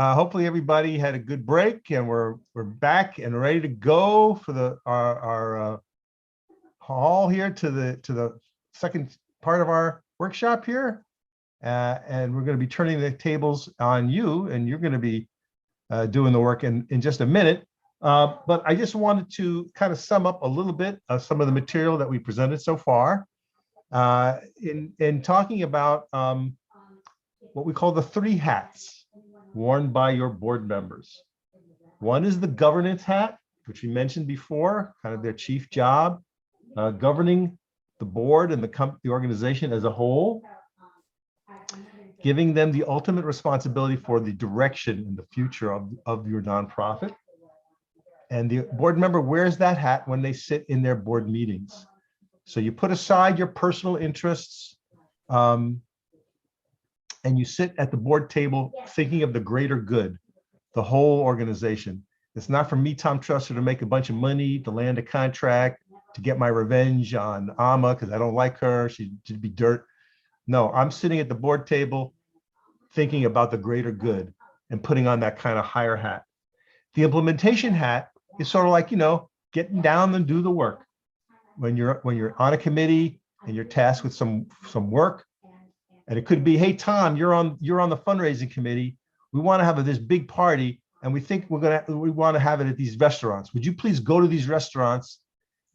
Hopefully everybody had a good break, and we're back and ready to go for our hall here to the second part of our workshop here. And we're going to be turning the tables on you, and you're going to be doing the work in just a minute. But I just wanted to kind of sum up a little bit of some of the material that we presented so far in talking about what we call the three hats worn by your board members. One is the governance hat, which we mentioned before, kind of their chief job, governing the board and the organization as a whole, giving them the ultimate responsibility for the direction and the future of your nonprofit. And the board member wears that hat when they sit in their board meetings. So you put aside your personal interests, and you sit at the board table thinking of the greater good, the whole organization. It's not for me, Tom Trusser, to make a bunch of money, to land a contract, to get my revenge on Amma because I don't like her, she'd be dirt. No, I'm sitting at the board table thinking about the greater good and putting on that kind of higher hat. The implementation hat is sort of like, getting down and do the work. When you're on a committee and you're tasked with some work, and it could be, hey, Tom, you're on the fundraising committee. We want to have this big party, and we think we want to have it at these restaurants. Would you please go to these restaurants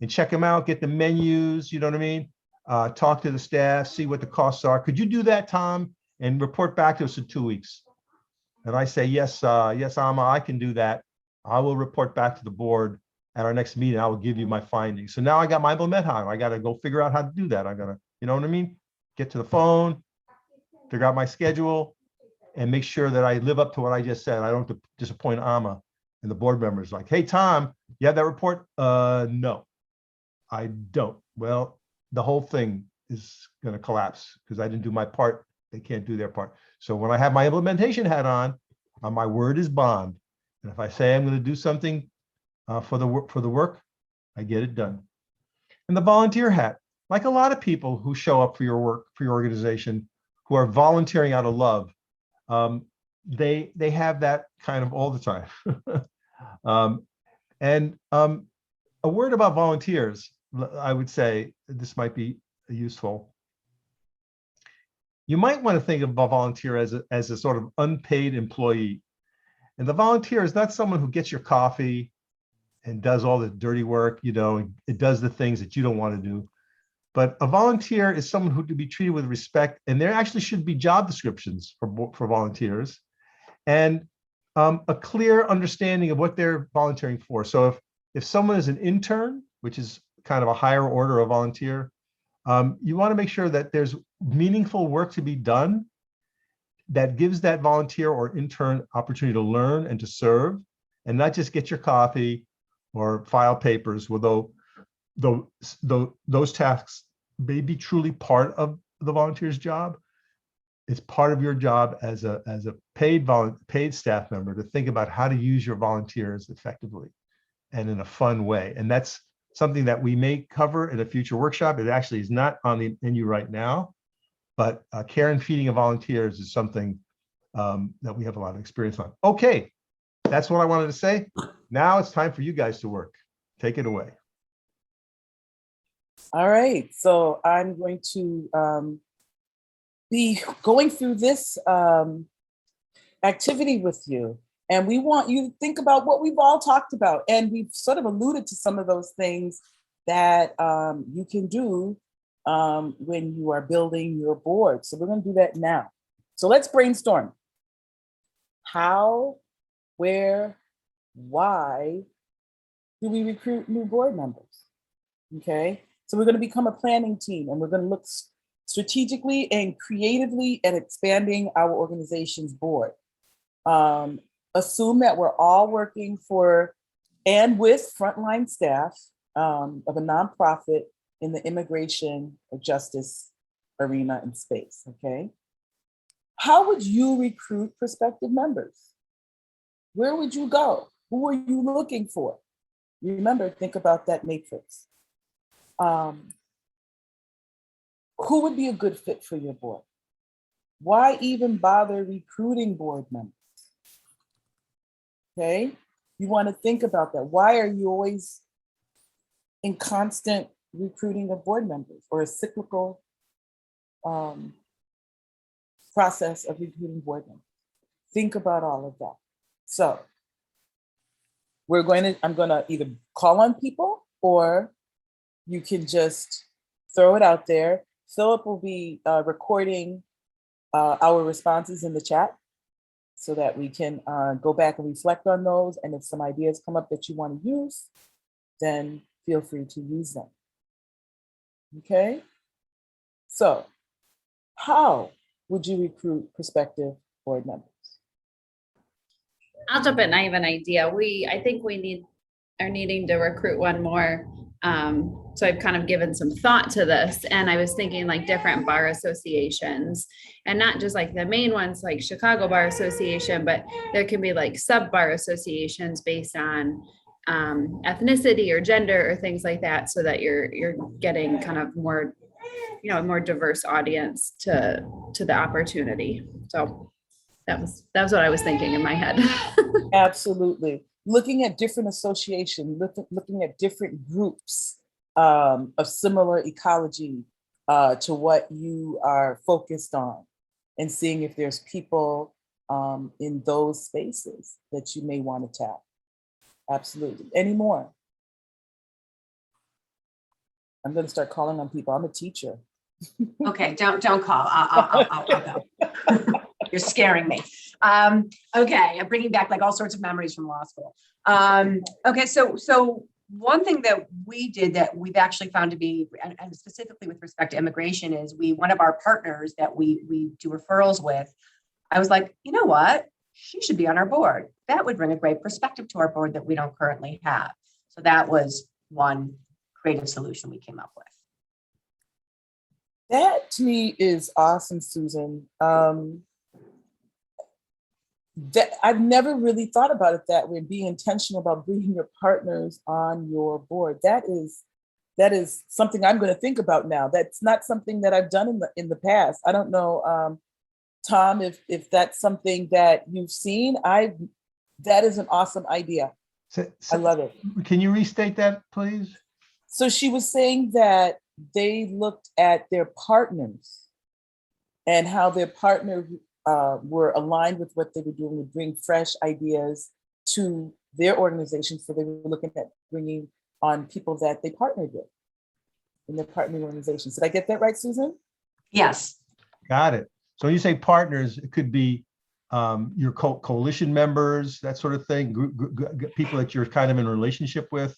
and check them out, get the menus, you know what I mean? Talk to the staff, see what the costs are. Could you do that, Tom, and report back to us in 2 weeks? And I say, yes, Amma, I can do that. I will report back to the board at our next meeting. I will give you my findings. So now I got my implement hat. I got to go figure out how to do that. I got to, you know what I mean? Get to the phone, figure out my schedule, and make sure that I live up to what I just said. I don't disappoint Amma and the board members. Like, hey, Tom, you have that report? No, I don't. Well, the whole thing is going to collapse because I didn't do my part. They can't do their part. So when I have my implementation hat on, my word is bond. And if I say I'm going to do something for the work, I get it done. And the volunteer hat, like a lot of people who show up for your work, for your organization, who are volunteering out of love, they have that kind of all the time. A word about volunteers, I would say this might be useful. You might want to think of a volunteer as a sort of unpaid employee. And the volunteer is not someone who gets your coffee and does all the dirty work, it does the things that you don't want to do. But a volunteer is someone who to be treated with respect, and there actually should be job descriptions for volunteers, and a clear understanding of what they're volunteering for. So if someone is an intern, which is kind of a higher order of volunteer, you want to make sure that there's meaningful work to be done that gives that volunteer or intern opportunity to learn and to serve, and not just get your coffee or file papers, although those tasks may be truly part of the volunteer's job. It's part of your job as a paid staff member to think about how to use your volunteers effectively and in a fun way. And that's something that we may cover in a future workshop. It actually is not on the menu right now, but care and feeding of volunteers is something that we have a lot of experience on. Okay, that's what I wanted to say. Now it's time for you guys to work. Take it away. All right, so I'm going to be going through this activity with you. And we want you to think about what we've all talked about. And we've sort of alluded to some of those things that you can do when you are building your board. So we're going to do that now. So let's brainstorm. How, where, why do we recruit new board members? Okay, so we're going to become a planning team, and we're going to look strategically and creatively at expanding our organization's board. Assume that we're all working for and with frontline staff of a nonprofit in the immigration or justice arena and space, okay? How would you recruit prospective members? Where would you go? Who are you looking for? Remember, think about that matrix. Who would be a good fit for your board? Why even bother recruiting board members? Okay, you want to think about that. Why are you always in constant recruiting of board members, or a cyclical process of recruiting board members? Think about all of that. So I'm going to either call on people, or you can just throw it out there. Philip will be recording our responses in the chat so that we can go back and reflect on those. And if some ideas come up that you want to use, then feel free to use them. Okay? So, how would you recruit prospective board members? I'll jump in. I have an idea. I think we are needing to recruit one more. So I've kind of given some thought to this, and I was thinking like different bar associations, and not just like the main ones like Chicago Bar Association, but there can be like sub bar associations based on ethnicity or gender or things like that, so that you're getting kind of more, more diverse audience to the opportunity. So that was what I was thinking in my head. Absolutely. Looking at different associations, looking at different groups of similar ecology to what you are focused on, and seeing if there's people in those spaces that you may want to tap. Absolutely. Any more? I'm going to start calling on people. I'm a teacher. Okay, don't call. I'll go. You're scaring me. Okay, I'm bringing back like all sorts of memories from law school. Okay, so one thing that we did that we've actually found to be, and specifically with respect to immigration, is one of our partners that we do referrals with, I was like, you know what? She should be on our board. That would bring a great perspective to our board that we don't currently have. So that was one creative solution we came up with. That to me is awesome, Susan. That I've never really thought about it that way. Being intentional about bringing your partners on your board. That is something I'm going to think about now. That's not something that I've done in the past. I don't know, Tom, if that's something that you've seen. That is an awesome idea. I love it. Can you restate that, please? So she was saying that they looked at their partners and how their partner were aligned with what they were doing to bring fresh ideas to their organization. So they were looking at bringing on people that they partnered with in their partnering organizations. Did I get that right, Susan? Yes. Got it. So you say partners, it could be your coalition members, that sort of thing, people that you're kind of in a relationship with.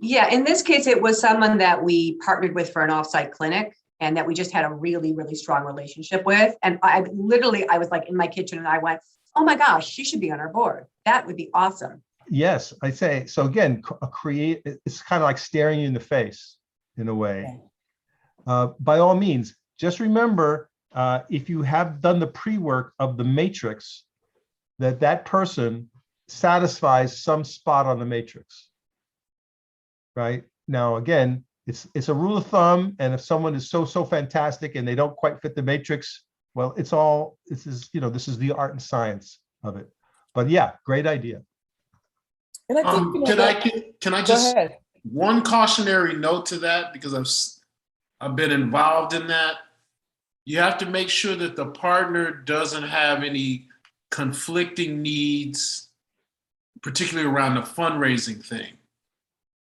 Yeah, in this case, it was someone that we partnered with for an offsite clinic, and that we just had a really, really strong relationship with. And I was like in my kitchen and I went, oh my gosh, she should be on our board. That would be awesome. Yes, I say. So again, it's kind of like staring you in the face in a way. By all means, just remember, if you have done the pre-work of the matrix, that person satisfies some spot on the matrix. Right? Now, again, it's a rule of thumb, and if someone is so fantastic and they don't quite fit the matrix, well, this is the art and science of it. But yeah, great idea. And I think, can I just go ahead. One cautionary note to that, because I've been involved in that. You have to make sure that the partner doesn't have any conflicting needs, particularly around the fundraising thing,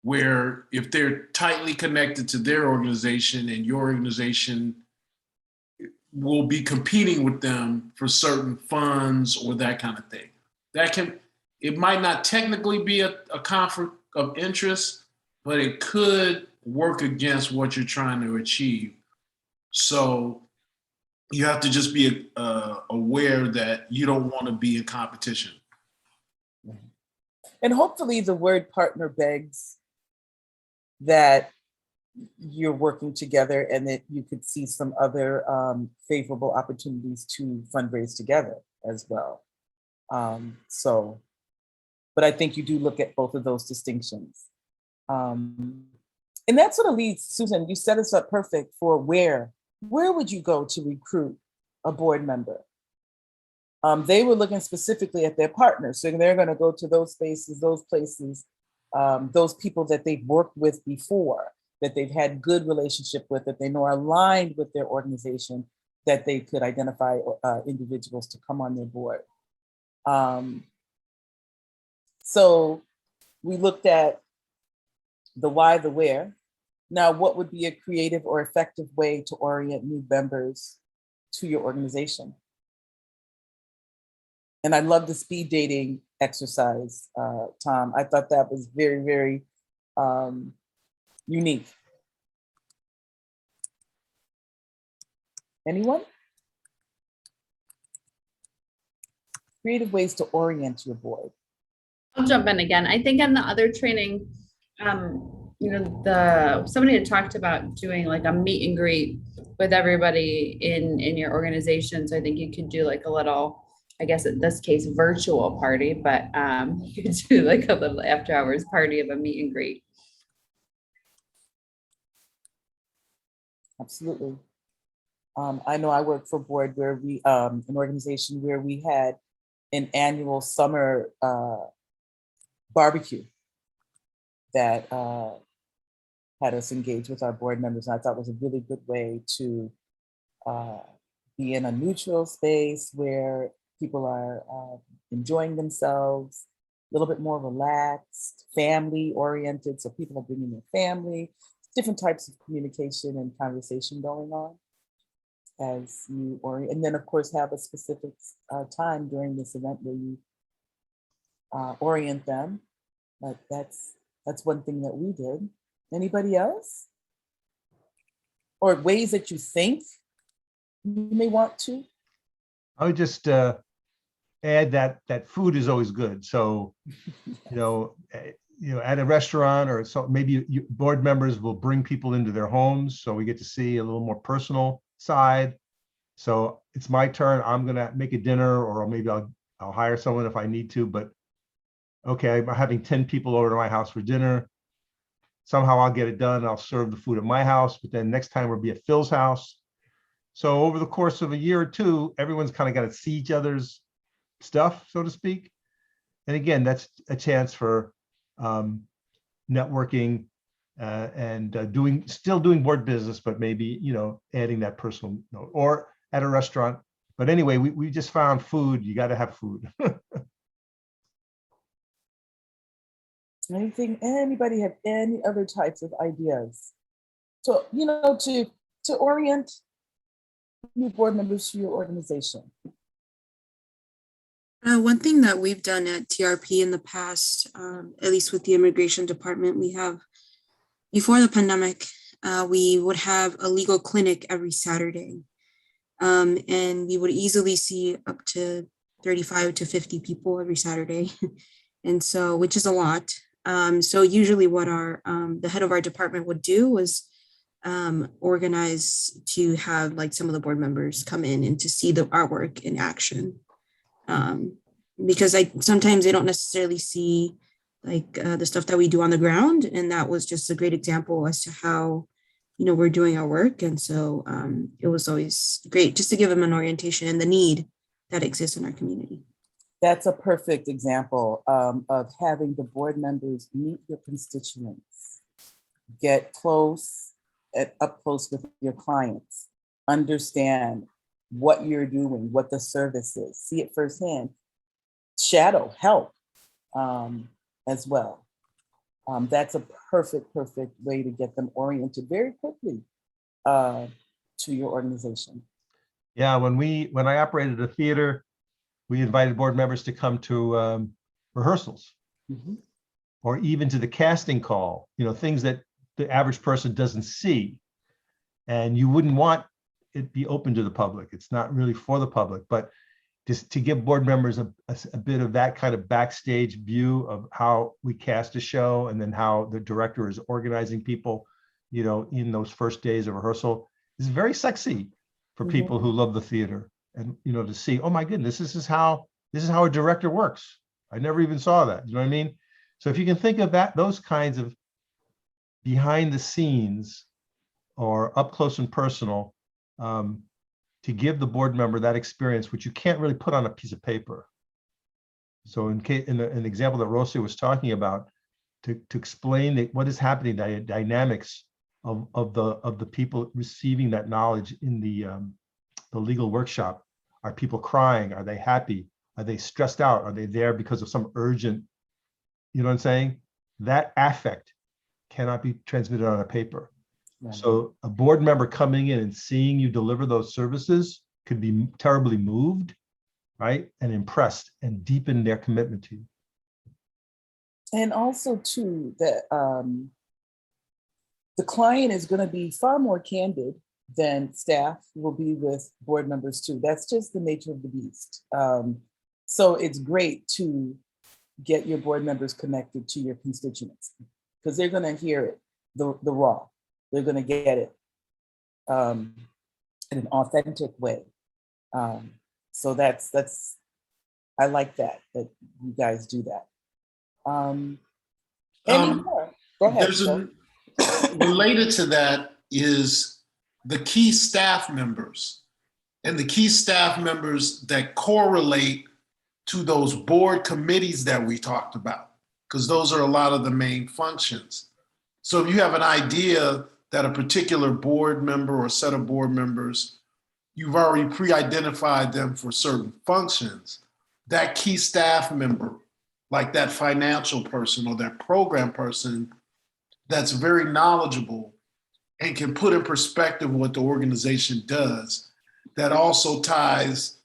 where if they're tightly connected to their organization and your organization will be competing with them for certain funds or that kind of thing. It might not technically be a conflict of interest, but it could work against what you're trying to achieve. So you have to just be aware that you don't want to be in competition. And hopefully the word partner begs that you're working together and that you could see some other favorable opportunities to fundraise together as well. But I think you do look at both of those distinctions. And that sort of leads, Susan, you set us up perfect for where would you go to recruit a board member? They were looking specifically at their partners. So they're going to go to those spaces, those places, those people that they've worked with before, that they've had good relationship with, that they know are aligned with their organization, that they could identify individuals to come on their board. So we looked at the why, the where. Now, what would be a creative or effective way to orient new members to your organization? And I love the speed dating exercise, Tom. I thought that was very, very unique. Anyone? Creative ways to orient your board. I'll jump in again. I think in the other training, somebody had talked about doing like a meet and greet with everybody in your organization. So I think you could do like a little, I guess in this case, virtual party, but you could do like a little after hours party of a meet and greet. Absolutely. I know I work for a board where we, an organization where we had an annual summer barbecue that had us engage with our board members. And I thought it was a really good way to be in a neutral space where people are enjoying themselves, a little bit more relaxed, family oriented. So people are bringing their family, different types of communication and conversation going on as you orient. And then of course have a specific time during this event where you orient them. But that's one thing that we did. Anybody else? Or ways that you think you may want to? I would just add that food is always good. So, at a restaurant or so, maybe board members will bring people into their homes, so we get to see a little more personal side. So it's my turn. I'm gonna make a dinner, or maybe I'll hire someone if I need to. But okay, I'm having 10 people over to my house for dinner. Somehow I'll get it done. I'll serve the food at my house, but then next time we'll be at Phil's house. So over the course of a year or two, everyone's kind of got to see each other's stuff, so to speak. And again, that's a chance for networking and still doing board business, but maybe, adding that personal note, or at a restaurant. But anyway, we just found food. You got to have food. Anybody have any other types of ideas? So, to orient new board members to your organization. One thing that we've done at TRP in the past, at least with the immigration department, we have, before the pandemic, we would have a legal clinic every Saturday. And we would easily see up to 35 to 50 people every Saturday. And so, which is a lot. So usually what the head of our department would do was organize to have like some of the board members come in and to see the artwork in action. Because sometimes they don't necessarily see like the stuff that we do on the ground. And that was just a great example as to how, we're doing our work. And so it was always great just to give them an orientation and the need that exists in our community. That's a perfect example of having the board members meet your constituents, get up close with your clients, understand what you're doing, what the service is, see it firsthand, shadow, help as well. That's a perfect way to get them oriented very quickly to your organization. Yeah, when I operated a theater, we invited board members to come to rehearsals, or even to the casting call, things that the average person doesn't see. And you wouldn't want it be open to the public. It's not really for the public, but just to give board members a bit of that kind of backstage view of how we cast a show, and then how the director is organizing people, in those first days of rehearsal, is very sexy for people who love the theater. And to see, oh my goodness, this is how a director works. I never even saw that. You know what I mean? So if you can think of those kinds of behind the scenes or up close and personal to give the board member that experience, which you can't really put on a piece of paper. So in an example that Rosa was talking about, to explain what is happening, the dynamics of the people receiving that knowledge in the legal workshop. Are people crying? Are they happy? Are they stressed out? Are they there because of some urgent, you know what I'm saying? That affect cannot be transmitted on a paper. Right. So a board member coming in and seeing you deliver those services could be terribly moved, right? And impressed and deepen their commitment to you. And also too, that the client is going to be far more candid than staff will be with board members too. That's just the nature of the beast. So it's great to get your board members connected to your constituents because they're going to hear it, the raw. They're going to get it in an authentic way. So that's I like that you guys do that. Any more? Go ahead. Related to that is the key staff members and the key staff members that correlate to those board committees that we talked about, because those are a lot of the main functions. So if you have an idea that a particular board member or set of board members, you've already pre-identified them for certain functions, that key staff member, like that financial person or that program person that's very knowledgeable and can put in perspective what the organization does, that also ties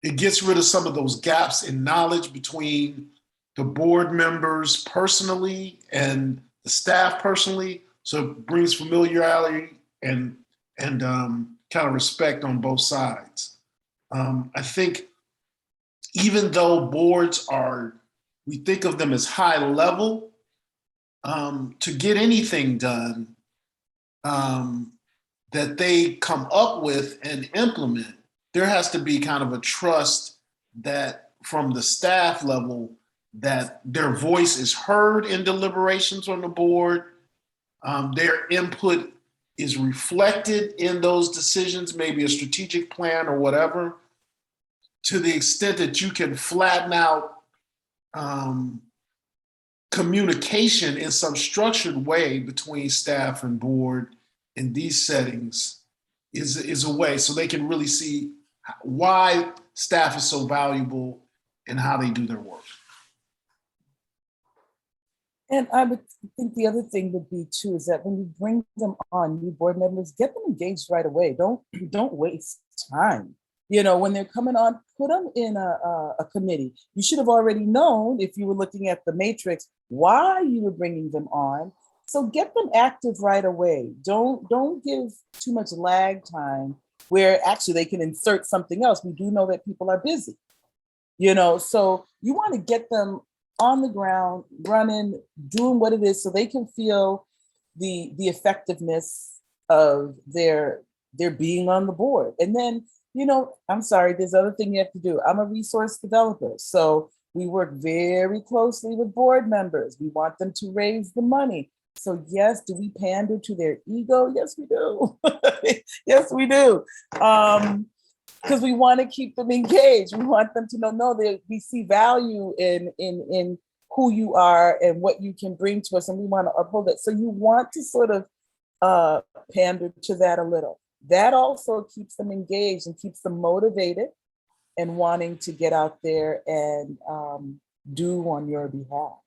it gets rid of some of those gaps in knowledge between the board members personally and the staff personally. So it brings familiarity and kind of respect on both sides. I think even though boards we think of them as high level, to get anything done that they come up with and implement, there has to be kind of a trust that from the staff level that their voice is heard in deliberations on the board, their input is reflected in those decisions, maybe a strategic plan or whatever, to the extent that you can flatten out communication in some structured way between staff and board in these settings is a way so they can really see why staff is so valuable and how they do their work. And I would think the other thing would be too, is that when you bring them on, new board members, get them engaged right away. Don't waste time. You know, when they're coming on, put them in a committee. You should have already known, if you were looking at the matrix, why you were bringing them on. So get them active right away. Don't give too much lag time where actually they can insert something else. We do know that people are busy, you know, so you want to get them on the ground, running, doing what it is so they can feel the effectiveness of their being on the board. And then, you know, I'm sorry, there's other thing you have to do. I'm a resource developer. So we work very closely with board members. We want them to raise the money. So yes, do we pander to their ego? Yes, we do. Yes, we do. Because we want to keep them engaged. We want them to know that we see value in who you are and what you can bring to us, and we want to uphold it. So you want to sort of pander to that a little. That also keeps them engaged and keeps them motivated and wanting to get out there and do on your behalf.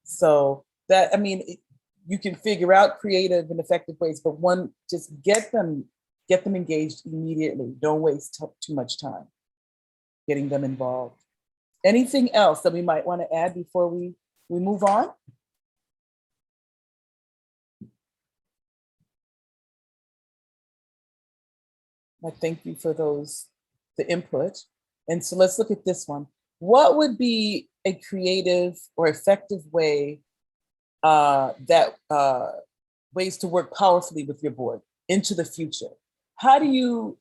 So that, I mean, you can figure out creative and effective ways, but one, just get them engaged immediately. Don't waste too much time getting them involved. Anything else that we might want to add before we move on? I thank you for the input. And so let's look at this one. What would be a creative or effective way ways to work powerfully with your board into the future? How do you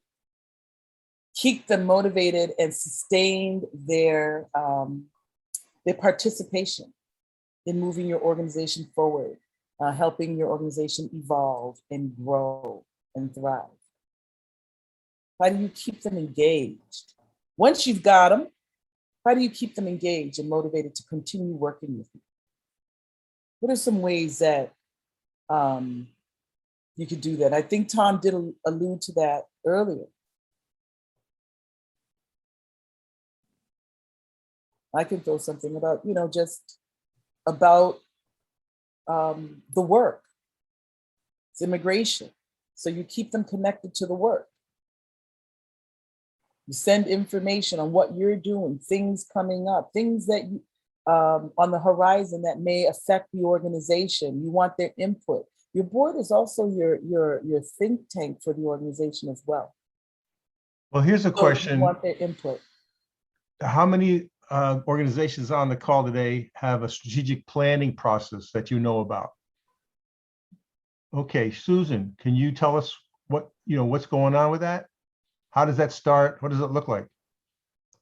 keep them motivated and sustain their participation in moving your organization forward, helping your organization evolve and grow and thrive? How do you keep them engaged? Once you've got them, how do you keep them engaged and motivated to continue working with you? What are some ways that you could do that? I think Tom did allude to that earlier. I can throw something about, just about the work. It's immigration. So you keep them connected to the work. You send information on what you're doing, things coming up, things that you, on the horizon that may affect the organization. You want their input. Your board is also your think tank for the organization as well. Well, here's a So question. you want their input. How many organizations on the call today have a strategic planning process that you know about? Okay, Susan, can you tell us what's going on with that? How does that start? What does it look like?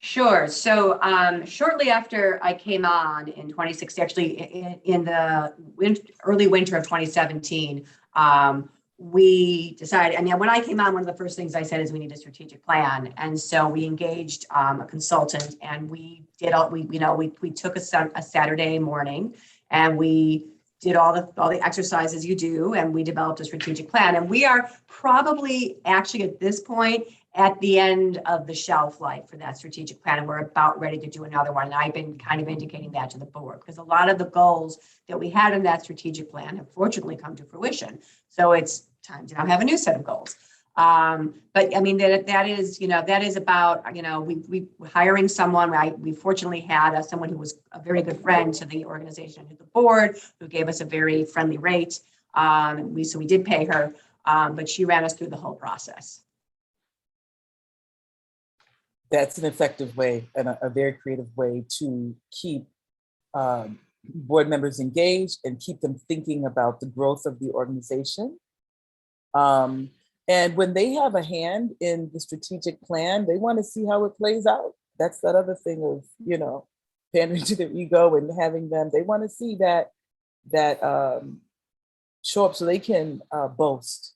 Sure. So shortly after I came on in 2016, actually in the early winter of 2017, we decided, when I came on, one of the first things I said is we need a strategic plan. And so we engaged a consultant, and we took a Saturday morning, and we did all the exercises you do, and we developed a strategic plan. And we are probably actually at this point at the end of the shelf life for that strategic plan, and we're about ready to do another one. And I've been kind of indicating that to the board, because a lot of the goals that we had in that strategic plan have fortunately come to fruition. So it's time to now have a new set of goals. But I mean, that is about, we hiring someone. We fortunately had someone who was a very good friend to the organization and to the board, who gave us a very friendly rate. So we did pay her, but she ran us through the whole process. That's an effective way and a very creative way to keep board members engaged and keep them thinking about the growth of the organization. And when they have a hand in the strategic plan, they want to see how it plays out. That's that other thing of, pandering to their ego and having them, they want to see that show up so they can boast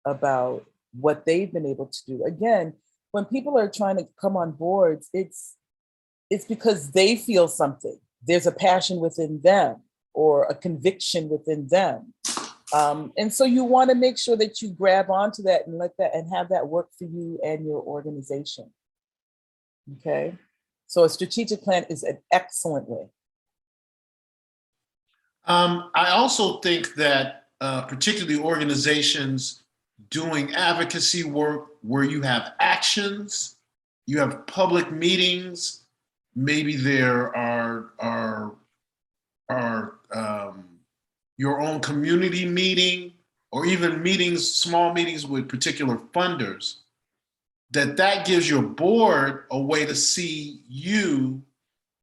about what they've been able to do. Again, when people are trying to come on boards, it's because they feel something. There's a passion within them or a conviction within them. And so you want to make sure that you grab onto that and let that and have that work for you and your organization. Okay. So a strategic plan is an excellent way. I also think that particularly organizations doing advocacy work where you have actions, you have public meetings, maybe there are your own community meeting, or even small meetings with particular funders, that gives your board a way to see you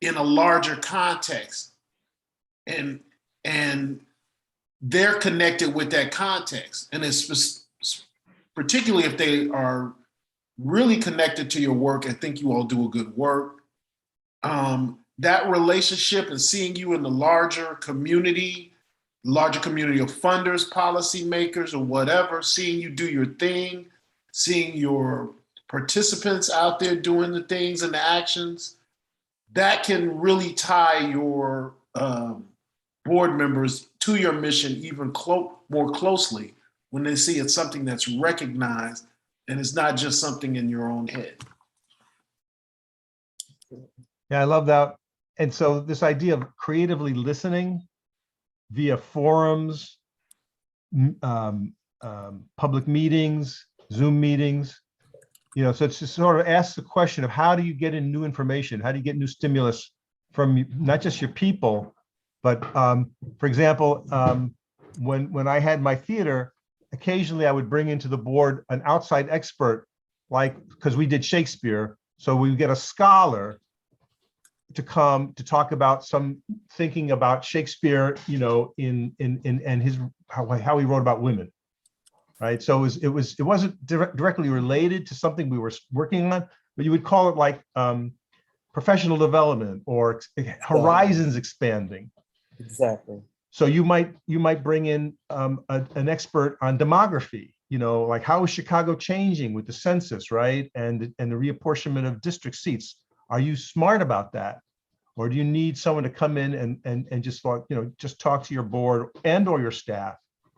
in a larger context. And they're connected with that context. And it's particularly if they are really connected to your work and think you all do a good work, that relationship and seeing you in the larger community of funders, policymakers, or whatever, seeing you do your thing, seeing your participants out there doing the things and the actions, that can really tie your board members to your mission even more closely when they see it's something that's recognized and it's not just something in your own head. Yeah, I love that. And so this idea of creatively listening via forums, public meetings, Zoom meetings, so it's just sort of ask the question of how do you get in new information? How do you get new stimulus from not just your people, but for example, when I had my theater, occasionally I would bring into the board an outside expert, because we did Shakespeare. So we would get a scholar to come to talk about some thinking about Shakespeare, in his how he wrote about women, right? So it wasn't directly related to something we were working on, but you would call it professional development or horizons expanding. Exactly. So you might bring in an expert on demography, you know, like how is Chicago changing with the census, right? And the reapportionment of district seats. Are you smart about that? Or do you need someone to come in and just like, you know, just talk to your board and or your staff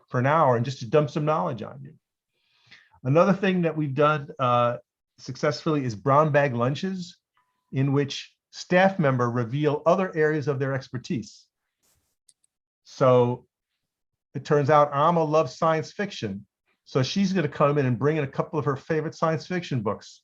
for an hour and just to dump some knowledge on you? Another thing that we've done successfully is brown bag lunches, in which staff member reveal other areas of their expertise. So it turns out Alma loves science fiction. So she's going to come in and bring in a couple of her favorite science fiction books.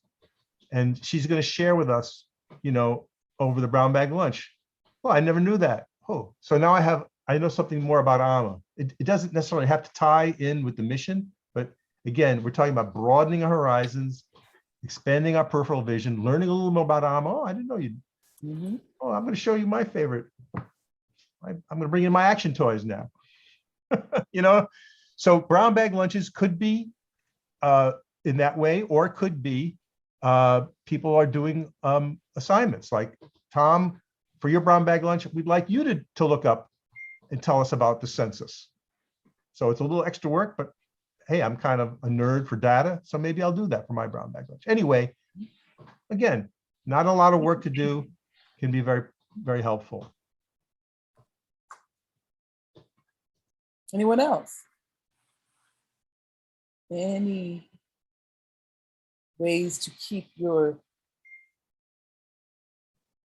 And she's going to share with us, you know, over the brown bag lunch. Well, I never knew that. Oh, so now I know something more about Alma. It doesn't necessarily have to tie in with the mission, but again, we're talking about broadening our horizons, expanding our peripheral vision, learning a little more about Alma. Oh, I didn't know you. Mhm. Oh, I'm going to show you my favorite. I'm going to bring in my action toys now. You know, so brown bag lunches could be in that way, or it could be people are doing assignments like, Tom, for your brown bag lunch, we'd like you to look up and tell us about the census. So it's a little extra work, but hey, I'm kind of a nerd for data, so maybe I'll do that for my brown bag lunch. Anyway, again, not a lot of work to do, can be very, very helpful. Anyone else? Any ways to keep your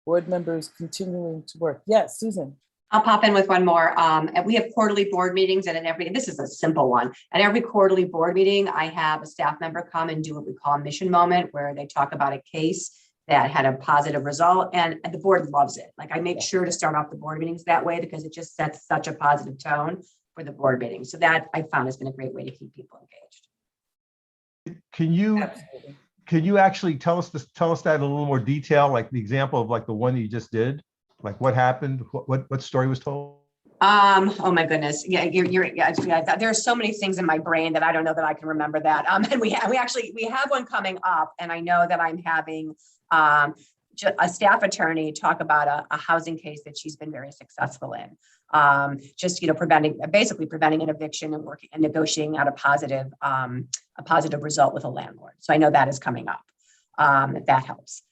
board members continuing to work? Yes, Susan. I'll pop in with one more. And we have quarterly board meetings, and this is a simple one. At every quarterly board meeting, I have a staff member come and do what we call a mission moment, where they talk about a case that had a positive result, and the board loves it. Like, I make sure to start off the board meetings that way because it just sets such a positive tone for the board meeting. So that I found has been a great way to keep people engaged. Can you actually tell us that in a little more detail, like the example of like the one you just did, like what happened, what story was told? Oh my goodness. Yeah, there's so many things in my brain that I don't know that I can remember that. And we have one coming up, and I know that I'm having a staff attorney talk about a housing case that she's been very successful in. Just, you know, basically preventing an eviction and working and negotiating out a positive result with a landlord. So I know that is coming up. That helps.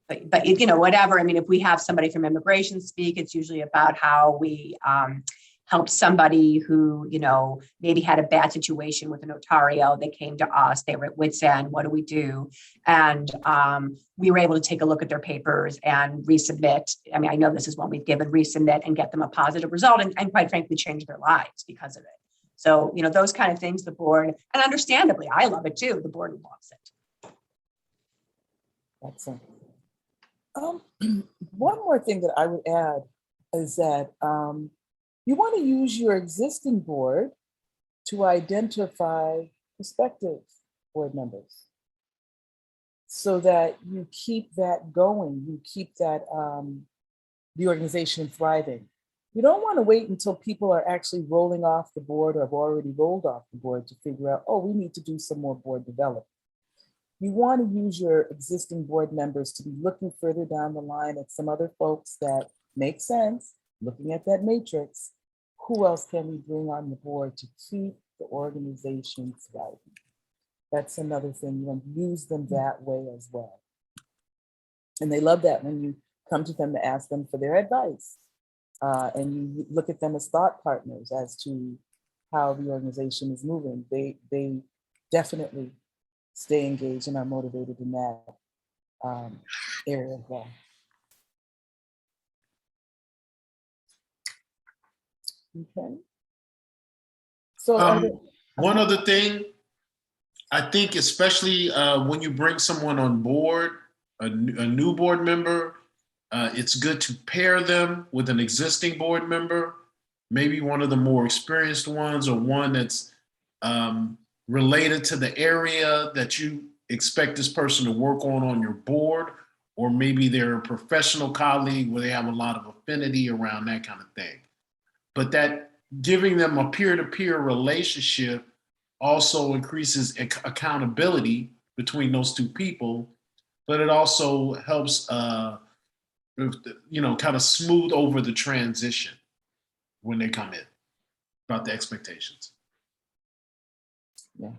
But you know, whatever. I mean, if we have somebody from immigration speak, it's usually about how we help somebody who, you know, maybe had a bad situation with a notario. They came to us, they were at wit's end. What do we do? And we were able to take a look at their papers and resubmit. I mean, I know this is one we've given, resubmit and get them a positive result, and quite frankly, change their lives because of it. So, you know, those kind of things, the board, and understandably, I love it too. The board loves it. Excellent. One more thing that I would add is that you want to use your existing board to identify prospective board members so that you keep that going, you keep that the organization thriving. You don't want to wait until people are actually rolling off the board or have already rolled off the board to figure out, oh, we need to do some more board development. You want to use your existing board members to be looking further down the line at some other folks that make sense, looking at that matrix. Who else can we bring on the board to keep the organization thriving? That's another thing. You want to use them that way as well. And they love that when you come to them to ask them for their advice. And you look at them as thought partners as to how the organization is moving. They definitely stay engaged and are motivated in that area as well. Okay. So one other thing, I think especially when you bring someone on board, a new board member, it's good to pair them with an existing board member, maybe one of the more experienced ones or one that's related to the area that you expect this person to work on your board, or maybe they're a professional colleague where they have a lot of affinity around that kind of thing. But that giving them a peer-to-peer relationship also increases accountability between those two people, but it also helps, you know, kind of smooth over the transition when they come in about the expectations. Yeah.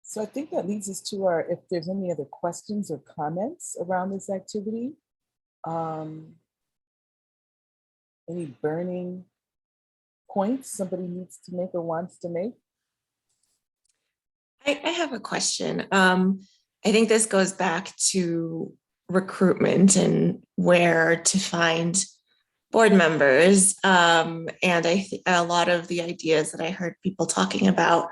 So I think that leads us to our, if there's any other questions or comments around this activity. Any burning points somebody needs to make or wants to make? I have a question. I think this goes back to recruitment and where to find board members. And I think a lot of the ideas that I heard people talking about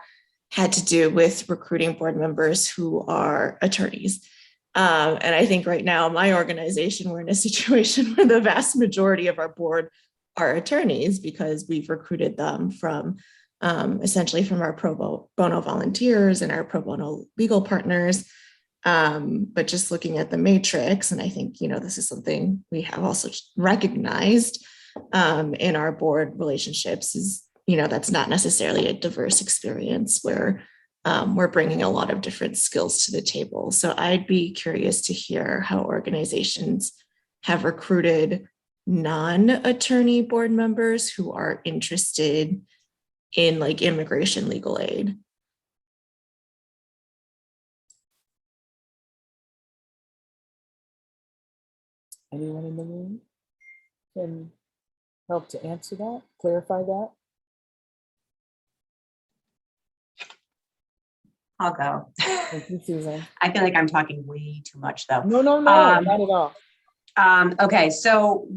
had to do with recruiting board members who are attorneys. And I think right now, my organization, we're in a situation where the vast majority of our board are attorneys because we've recruited them from essentially from our pro bono volunteers and our pro bono legal partners. But just looking at the matrix, and I think, this is something we have also recognized in our board relationships is, that's not necessarily a diverse experience where we're bringing a lot of different skills to the table. So I'd be curious to hear how organizations have recruited non-attorney board members who are interested in like immigration legal aid. Anyone in the room can help to answer that, clarify that? I'll go. Thank you, Susan. I feel like I'm talking way too much though. No, not at all. Okay, so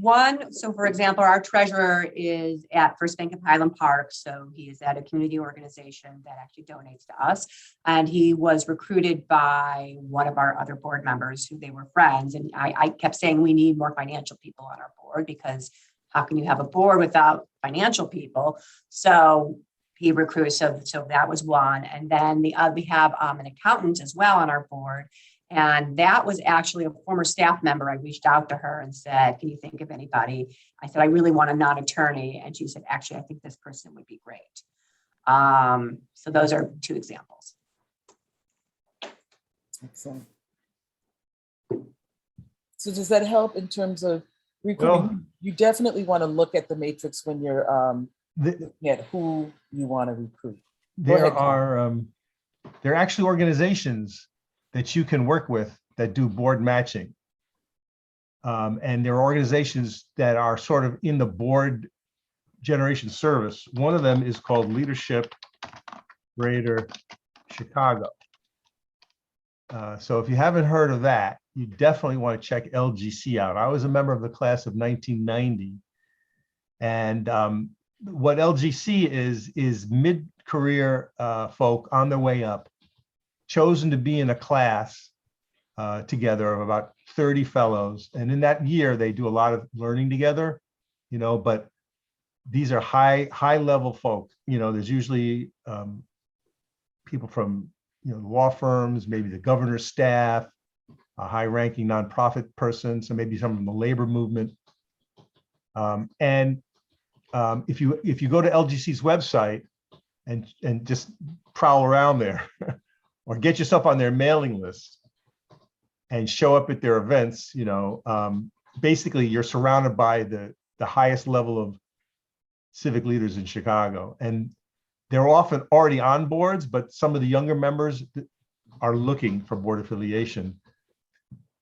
for example, our treasurer is at First Bank of Highland Park. So he is at a community organization that actually donates to us. And he was recruited by one of our other board members who they were friends. And I kept saying, we need more financial people on our board because how can you have a board without financial people? So he recruited, so that was one. And then we have an accountant as well on our board. And that was actually a former staff member. I reached out to her and said, can you think of anybody? I said, I really want a non-attorney. And she said, actually, I think this person would be great. So those are two examples. Excellent. So does that help in terms of recruiting? Well, you definitely want to look at the matrix when you're looking at who you want to recruit. There are actually organizations that you can work with that do board matching. And there are organizations that are sort of in the board generation service. One of them is called Leadership Greater Chicago. So if you haven't heard of that, you definitely want to check LGC out. I was a member of the class of 1990. And what LGC is mid-career folk on their way up, chosen to be in a class together of about 30 fellows. And in that year, they do a lot of learning together, but these are high level folk. There's usually people from law firms, maybe the governor's staff, a high ranking nonprofit person, so maybe some from the labor movement. And if you go to LGC's website and just prowl around there, or get yourself on their mailing list and show up at their events, basically you're surrounded by the highest level of civic leaders in Chicago. And they're often already on boards, but some of the younger members are looking for board affiliation.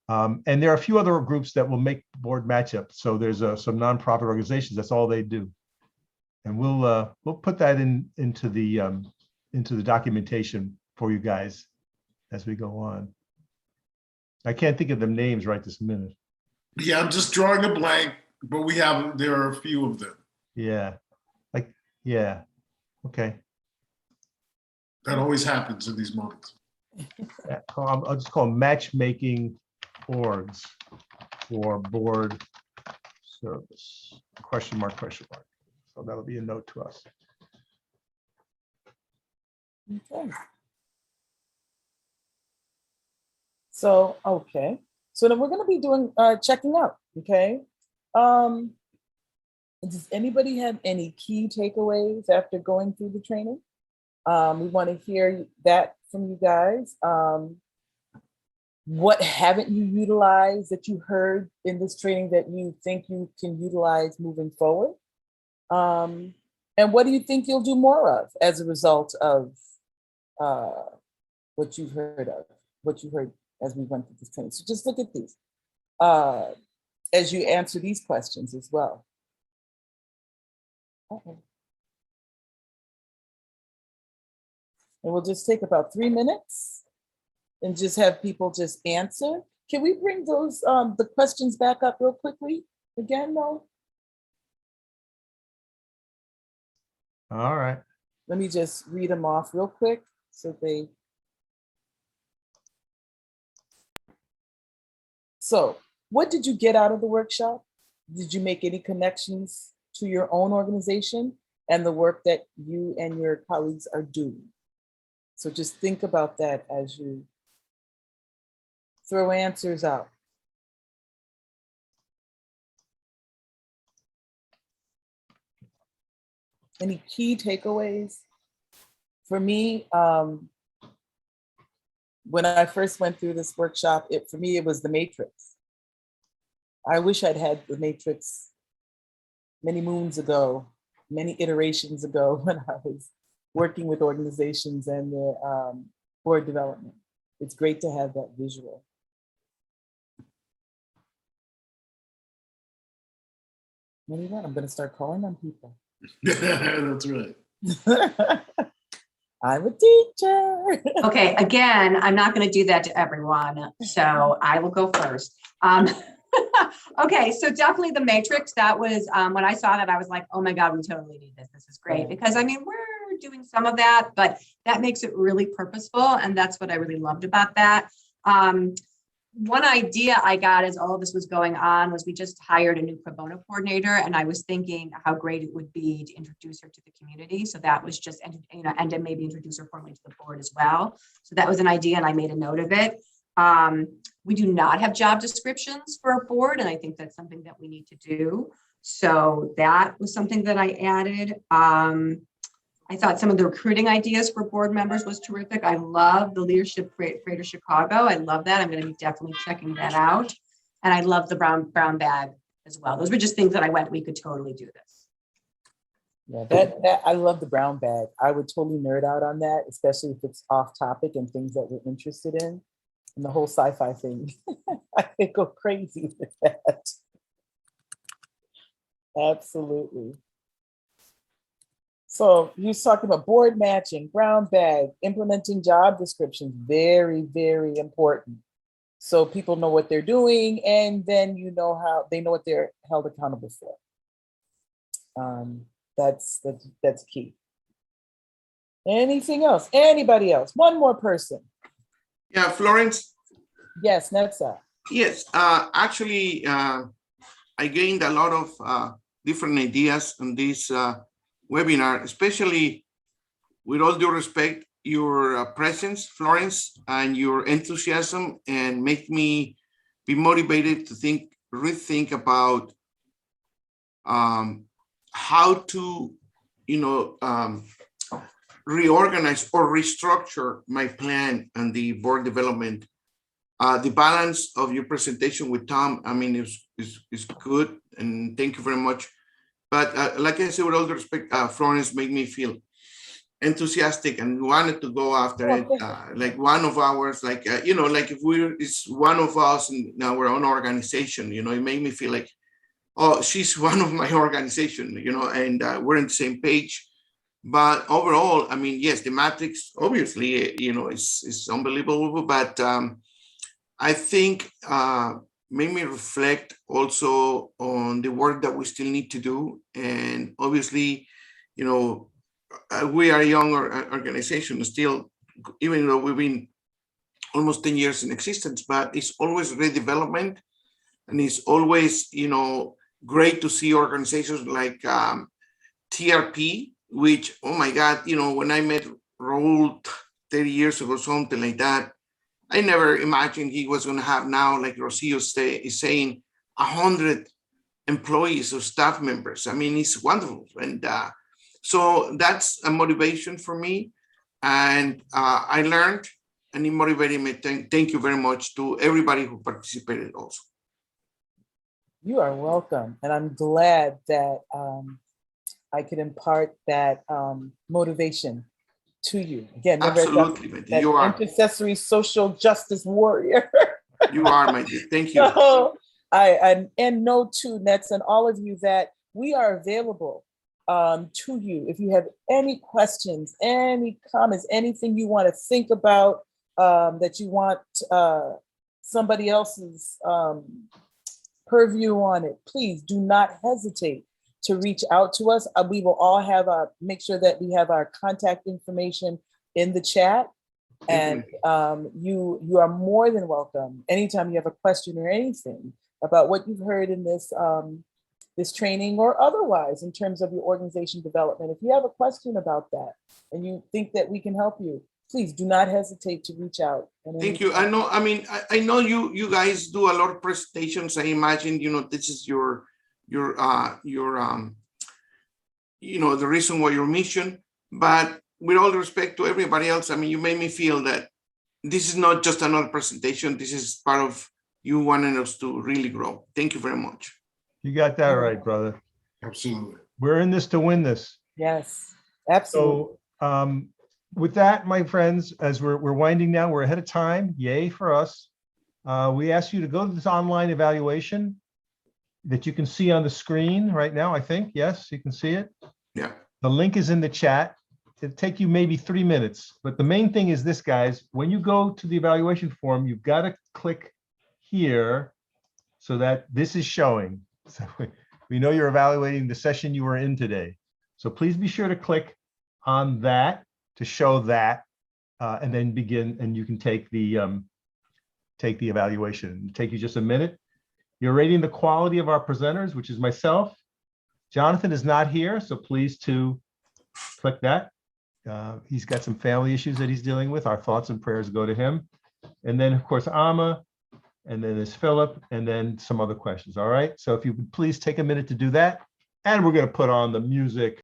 And there are a few other groups that will make board matchups. So there's some nonprofit organizations, that's all they do. And we'll put that into the documentation for you guys as we go on. I can't think of the names right this minute. Yeah, I'm just drawing a blank, but there are a few of them. Yeah, okay. That always happens in these moments. Yeah, I'll just call them matchmaking orgs for board service, question mark. So that'll be a note to us. Okay. So then we're going to be doing checking out. Okay. Does anybody have any key takeaways after going through the training? We want to hear that from you guys. What haven't you utilized that you heard in this training that you think you can utilize moving forward? And what do you think you'll do more of as a result of what you've heard as we went through this training? So just look at these as you answer these questions as well. Okay. And we'll just take about 3 minutes and just have people just answer. Can we bring those the questions back up real quickly again, though? All right. Let me just read them off real quick so they. So, what did you get out of the workshop? Did you make any connections to your own organization and the work that you and your colleagues are doing? So just think about that as you throw answers out. Any key takeaways? For me, when I first went through this workshop, for me, it was the matrix. I wish I'd had the matrix many moons ago, many iterations ago when I was working with organizations and their board development. It's great to have that visual. Anyone? I'm going to start calling on people. That's right. I'm a teacher. Okay, again, I'm not going to do that to everyone, so I will go first. Okay, so definitely the matrix, that was, when I saw that, I was like, oh my God, we totally need this. This is great. Because I mean, we're doing some of that, but that makes it really purposeful. And that's what I really loved about that. One idea I got as all of this was going on was we just hired a new pro bono coordinator, and I was thinking how great it would be to introduce her to the community. So that was just, and then maybe introduce her formally to the board as well. So that was an idea, and I made a note of it. We do not have job descriptions for our board, and I think that's something that we need to do. So that was something that I added. I thought some of the recruiting ideas for board members was terrific. I love the leadership Greater Chicago. I love that. I'm going to be definitely checking that out. And I love the brown bag as well. Those were just things that we could totally do this. Yeah, that I love the brown bag. I would totally nerd out on that, especially if it's off topic and things that we're interested in. And the whole sci-fi thing, I could go crazy with that. Absolutely. So you was talking about board matching, brown bag, implementing job descriptions, very, very important. So people know what they're doing, and then you know how they know what they're held accountable for. That's key. Anything else? Anybody else? One more person. Yeah, Florence. Yes, Netza. Yes, actually, I gained a lot of different ideas on this webinar, especially with all due respect, your presence, Florence, and your enthusiasm, and make me be motivated to rethink about how to, reorganize or restructure my plan and the board development. The balance of your presentation with Tom, I mean, is good, and thank you very much. But like I said, with all due respect, Florence made me feel enthusiastic and wanted to go after it. Like one of ours, like if it's one of us in our own organization, it made me feel like, oh, she's one of my organization, and we're on the same page. But overall, I mean, yes, the matrix obviously, is unbelievable. But I think made me reflect also on the work that we still need to do. And obviously, we are a young organization still, even though we've been almost 10 years in existence, but it's always redevelopment. And it's always, great to see organizations like TRP, which, oh my God, when I met Raul 30 years ago, something like that, I never imagined he was going to have now, like Rocio is saying, 100 employees or staff members. I mean, it's wonderful. And so that's a motivation for me. And I learned, and it motivated me. Thank you very much to everybody who participated also. You are welcome. And I'm glad that I could impart that motivation to you. Again, remember Absolutely, my dear. that You are. intercessory social justice warrior. You are, my dear. Thank you. So and know too, Nets, and all of you, that we are available to you. If you have any questions, any comments, anything you want to think about, that you want somebody else's purview on it, please do not hesitate to reach out to us. We will all have make sure that we have our contact information in the chat. And you are more than welcome anytime you have a question or anything about what you've heard in this this training or otherwise in terms of your organization development. If you have a question about that and you think that we can help you, please do not hesitate to reach out. Thank you. I know, I mean, I know you guys do a lot of presentations. I imagine, this is your the reason why your mission, but with all respect to everybody else, I mean, you made me feel that this is not just another presentation. This is part of you wanting us to really grow. Thank you very much. You got that right, brother. Absolutely. We're in this to win this. Yes, absolutely. So with that, my friends, as we're winding down, we're ahead of time. Yay for us. We ask you to go to this online evaluation that you can see on the screen right now, I think. Yes, you can see it. Yeah. The link is in the chat. It'll take you maybe 3 minutes, but the main thing is this, guys. When you go to the evaluation form, you've got to click here so that this is showing. So we know you're evaluating the session you were in today. So please be sure to click on that to show that, and then begin, and you can take the evaluation. It'll take you just a minute. You're rating the quality of our presenters, which is myself. Jonathan is not here, so please to click that. He's got some family issues that he's dealing with. Our thoughts and prayers go to him. And then, of course, Amma, and then there's Philip, and then some other questions. All right. So if you would please take a minute to do that. And we're going to put on the music.